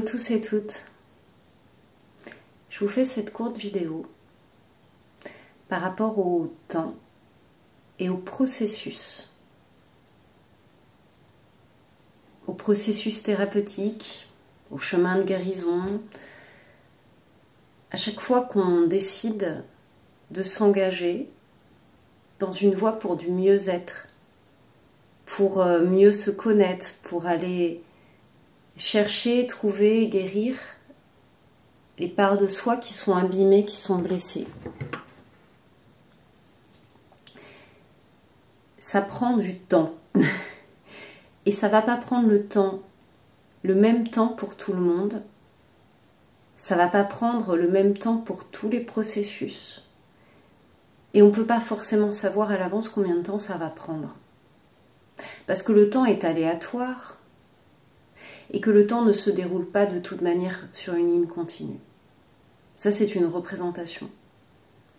tous et toutes, je vous fais cette courte vidéo par rapport au temps et au processus thérapeutique, au chemin de guérison. À chaque fois qu'on décide de s'engager dans une voie pour du mieux-être, pour mieux se connaître, pour aller chercher, trouver, guérir les parts de soi qui sont abîmées, qui sont blessées. Ça prend du temps. Et ça va pas prendre le même temps pour tout le monde. Ça va pas prendre le même temps pour tous les processus. Et on peut pas forcément savoir à l'avance combien de temps ça va prendre. Parce que le temps est aléatoire et que le temps ne se déroule pas de toute manière sur une ligne continue. Ça, c'est une représentation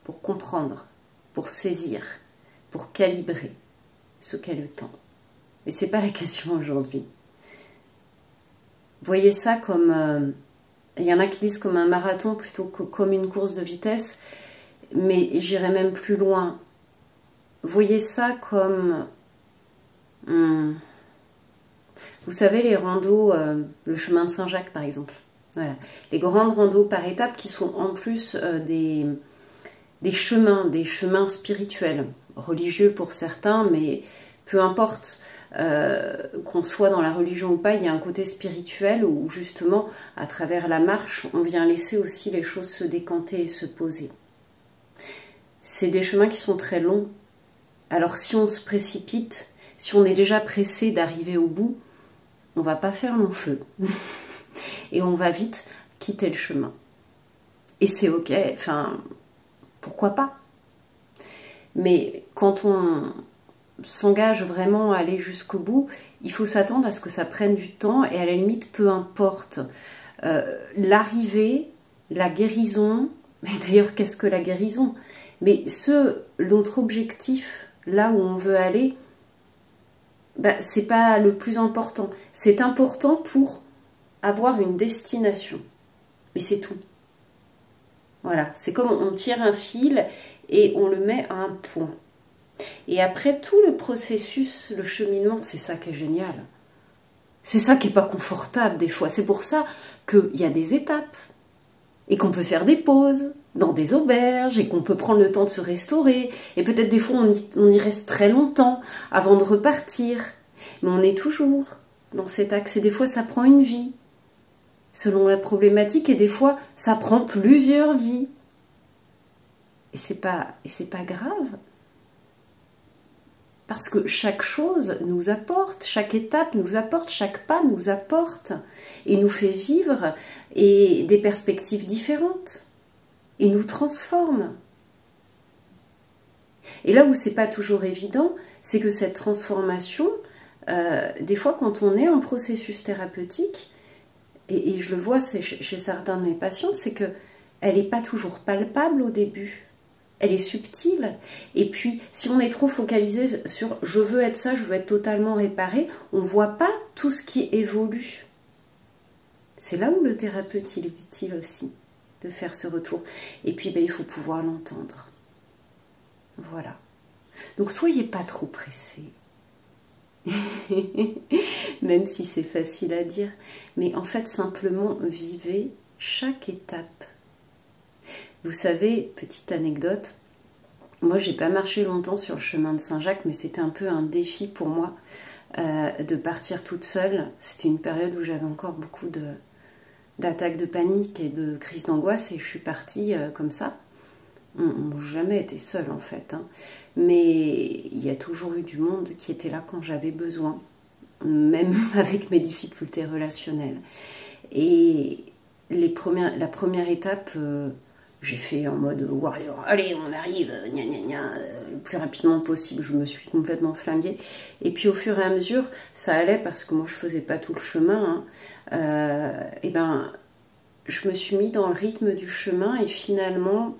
pour comprendre, pour saisir, pour calibrer ce qu'est le temps. Mais ce n'est pas la question aujourd'hui. Voyez ça comme... il y en a qui disent comme un marathon plutôt que comme une course de vitesse, mais j'irai même plus loin. Voyez ça comme... vous savez, les randos, le chemin de Saint-Jacques par exemple. Voilà. Les grandes randos par étapes qui sont en plus des chemins spirituels, religieux pour certains, mais peu importe qu'on soit dans la religion ou pas, il y a un côté spirituel où justement, à travers la marche, on vient laisser aussi les choses se décanter et se poser. C'est des chemins qui sont très longs. Alors si on se précipite, si on est déjà pressé d'arriver au bout, on va pas faire long feu. Et on va vite quitter le chemin. Et c'est ok, enfin, pourquoi pas? Mais quand on s'engage vraiment à aller jusqu'au bout, il faut s'attendre à ce que ça prenne du temps et à la limite, peu importe. L'arrivée, la guérison, mais d'ailleurs, qu'est-ce que la guérison? Mais l'autre objectif, là où on veut aller, ben, c'est pas le plus important. C'est important pour avoir une destination. Mais c'est tout. Voilà, c'est comme on tire un fil et on le met à un point. Et après tout le processus, le cheminement, c'est ça qui est génial. C'est ça qui n'est pas confortable des fois. C'est pour ça qu'il y a des étapes et qu'on peut faire des pauses dans des auberges et qu'on peut prendre le temps de se restaurer. Et peut-être des fois on y reste très longtemps avant de repartir. Mais on est toujours dans cet axe et des fois ça prend une vie selon la problématique et des fois ça prend plusieurs vies. Et c'est pas grave. Parce que chaque chose nous apporte, chaque étape nous apporte, chaque pas nous apporte et nous fait vivre et des perspectives différentes et nous transforme. Et là où c'est pas toujours évident, c'est que cette transformation, des fois quand on est en processus thérapeutique, et je le vois chez certains de mes patients, c'est qu'elle n'est pas toujours palpable au début. Elle est subtile. Et puis, si on est trop focalisé sur « je veux être ça, je veux être totalement réparé », on ne voit pas tout ce qui évolue. C'est là où le thérapeute il est utile aussi, de faire ce retour. Et puis, ben, il faut pouvoir l'entendre. Voilà. Donc, soyez pas trop pressés. Même si c'est facile à dire. Mais en fait, simplement, vivez chaque étape. Vous savez, petite anecdote, moi j'ai pas marché longtemps sur le chemin de Saint-Jacques, mais c'était un peu un défi pour moi de partir toute seule. C'était une période où j'avais encore beaucoup d'attaques de panique et de crises d'angoisse et je suis partie comme ça. On n'a jamais été seule en fait, hein. Mais il y a toujours eu du monde qui était là quand j'avais besoin, même avec mes difficultés relationnelles. Et la première étape... j'ai fait en mode warrior, allez on arrive, gna gna gna, le plus rapidement possible, je me suis complètement flinguée. Et puis au fur et à mesure, ça allait parce que moi je faisais pas tout le chemin, hein. Et ben je me suis mis dans le rythme du chemin et finalement,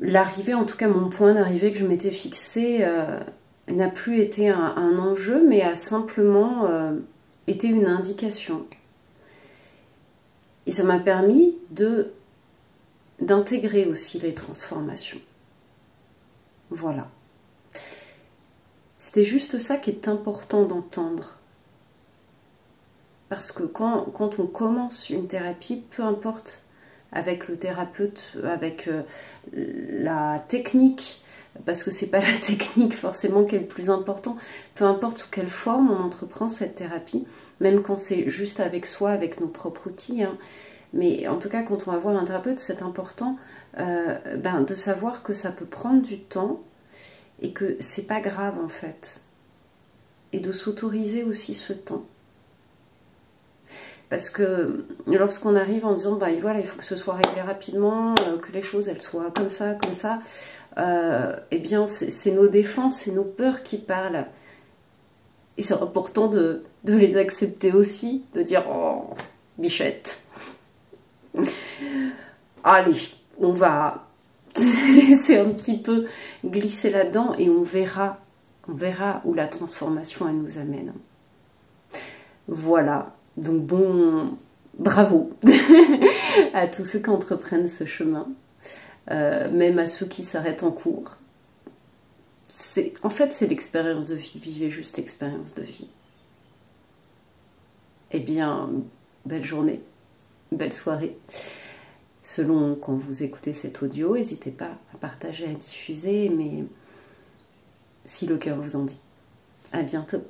l'arrivée, en tout cas mon point d'arrivée que je m'étais fixé, n'a plus été un enjeu, mais a simplement été une indication. Et ça m'a permis d'intégrer aussi les transformations. Voilà. C'était juste ça qui est important d'entendre. Parce que quand on commence une thérapie, peu importe avec le thérapeute, avec la technique, parce que c'est pas la technique forcément qui est le plus important, peu importe sous quelle forme on entreprend cette thérapie, même quand c'est juste avec soi, avec nos propres outils, hein. Mais en tout cas quand on va voir un thérapeute, c'est important de savoir que ça peut prendre du temps et que c'est pas grave en fait, et de s'autoriser aussi ce temps. Parce que lorsqu'on arrive en disant voilà, il faut que ce soit réglé rapidement, que les choses elles soient comme ça, eh bien c'est nos défenses, c'est nos peurs qui parlent. Et c'est important de les accepter aussi, de dire oh, bichette, allez, on va laisser un petit peu glisser là-dedans et on verra où la transformation elle nous amène. Voilà. Donc bon, bravo à tous ceux qui entreprennent ce chemin, même à ceux qui s'arrêtent en cours. En fait, c'est l'expérience de vie, vivez juste l'expérience de vie. Eh bien, belle journée, belle soirée. Selon quand vous écoutez cet audio, n'hésitez pas à partager, à diffuser, mais si le cœur vous en dit. À bientôt.